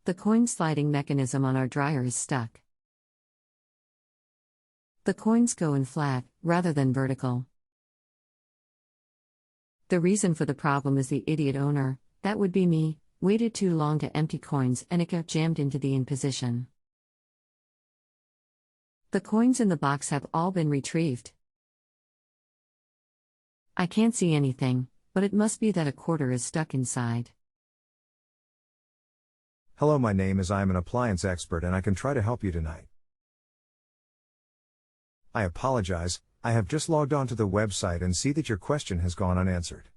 The coin sliding mechanism on our dryer is stuck. The coins go in flat, rather than vertical. The reason for the problem is the idiot owner, that would be me, waited too long to empty coins and it got jammed into the in position. The coins in the box have all been retrieved. I can't see anything, but it must be that a quarter is stuck inside. Hello, my name is I am an appliance expert and I can try to help you tonight. I apologize, I have just logged on to the website and see that your question has gone unanswered.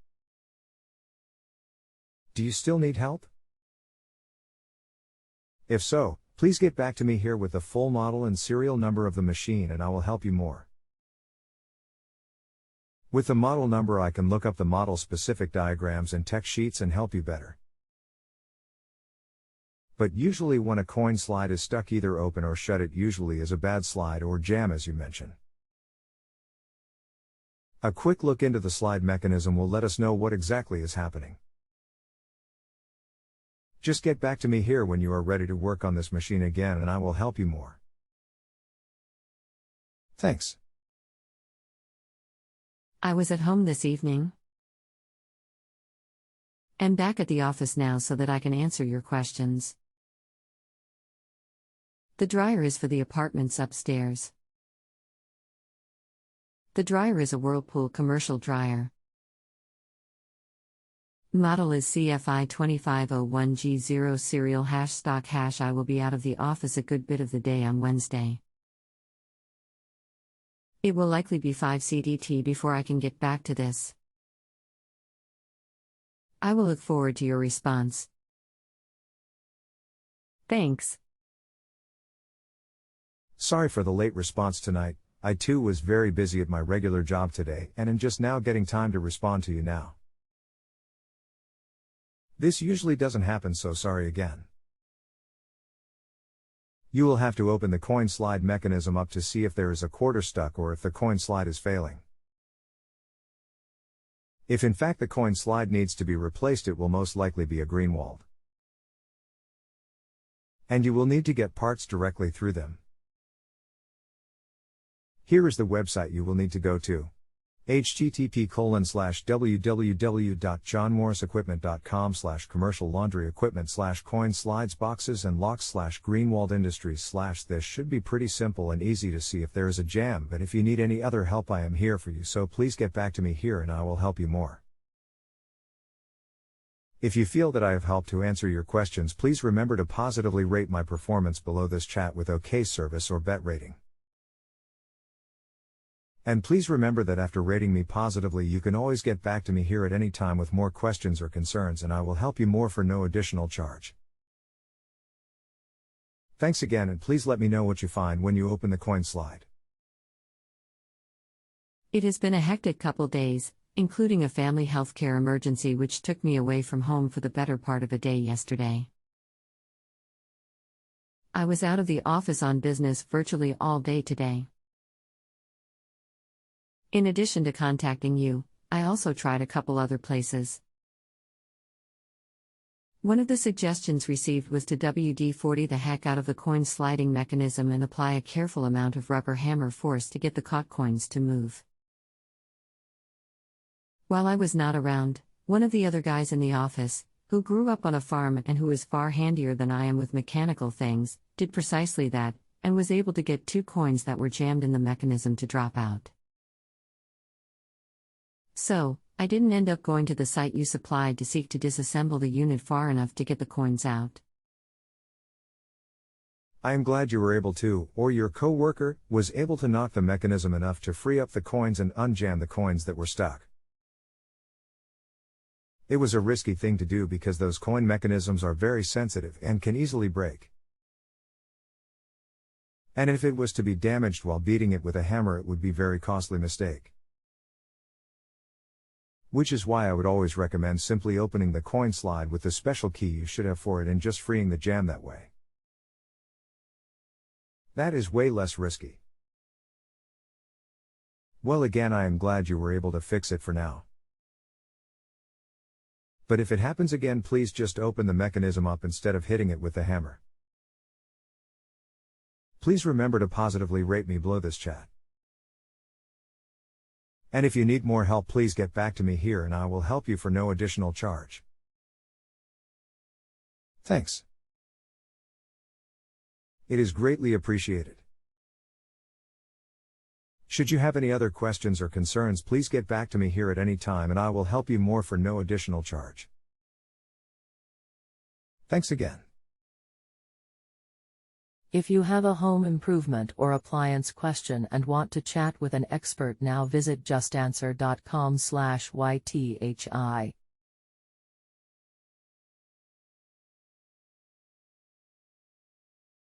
Do you still need help? If so, please get back to me here with the full model and serial number of the machine and I will help you more. With the model number I can look up the model-specific diagrams and tech sheets and help you better. But usually when a coin slide is stuck either open or shut, it usually is a bad slide or jam as you mention. A quick look into the slide mechanism will let us know what exactly is happening. Just get back to me here when you are ready to work on this machine again and I will help you more. Thanks. I was at home this evening. I'm back at the office now so that I can answer your questions. The dryer is for the apartments upstairs. The dryer is a Whirlpool commercial dryer. Model is CFI2501G0 serial #stock#. I will be out of the office a good bit of the day on Wednesday. It will likely be 5 CDT before I can get back to this. I will look forward to your response. Thanks. Sorry for the late response tonight, I too was very busy at my regular job today and am just now getting time to respond to you now. This usually doesn't happen, so sorry again. You will have to open the coin slide mechanism up to see if there is a quarter stuck or if the coin slide is failing. If in fact the coin slide needs to be replaced, it will most likely be a Greenwald. And you will need to get parts directly through them. Here is the website you will need to go to. http://www.johnmorrisequipment.com/commercial laundry equipment/coin slides boxes and locks/Greenwald Industries/ This should be pretty simple and easy to see if there is a jam, but if you need any other help I am here for you, so please get back to me here and I will help you more. If you feel that I have helped to answer your questions, please remember to positively rate my performance below this chat with OK service or bet rating. And please remember that after rating me positively you can always get back to me here at any time with more questions or concerns and I will help you more for no additional charge. Thanks again and please let me know what you find when you open the coin slide. It has been a hectic couple days, including a family healthcare emergency which took me away from home for the better part of a day yesterday. I was out of the office on business virtually all day today. In addition to contacting you, I also tried a couple other places. One of the suggestions received was to WD-40 the heck out of the coin sliding mechanism and apply a careful amount of rubber hammer force to get the caught coins to move. While I was not around, one of the other guys in the office, who grew up on a farm and who is far handier than I am with mechanical things, did precisely that, and was able to get 2 coins that were jammed in the mechanism to drop out. So, I didn't end up going to the site you supplied to seek to disassemble the unit far enough to get the coins out. I am glad you were able to, or your co-worker, was able to knock the mechanism enough to free up the coins and unjam the coins that were stuck. It was a risky thing to do because those coin mechanisms are very sensitive and can easily break. And if it was to be damaged while beating it with a hammer, it would be a very costly mistake. Which is why I would always recommend simply opening the coin slide with the special key you should have for it and just freeing the jam that way. That is way less risky. Well, again, I am glad you were able to fix it for now. But if it happens again, please just open the mechanism up instead of hitting it with the hammer. Please remember to positively rate me below this chat. And if you need more help, please get back to me here and I will help you for no additional charge. Thanks. It is greatly appreciated. Should you have any other questions or concerns, please get back to me here at any time and I will help you more for no additional charge. Thanks again. If you have a home improvement or appliance question and want to chat with an expert now, visit justanswer.com/YTHI.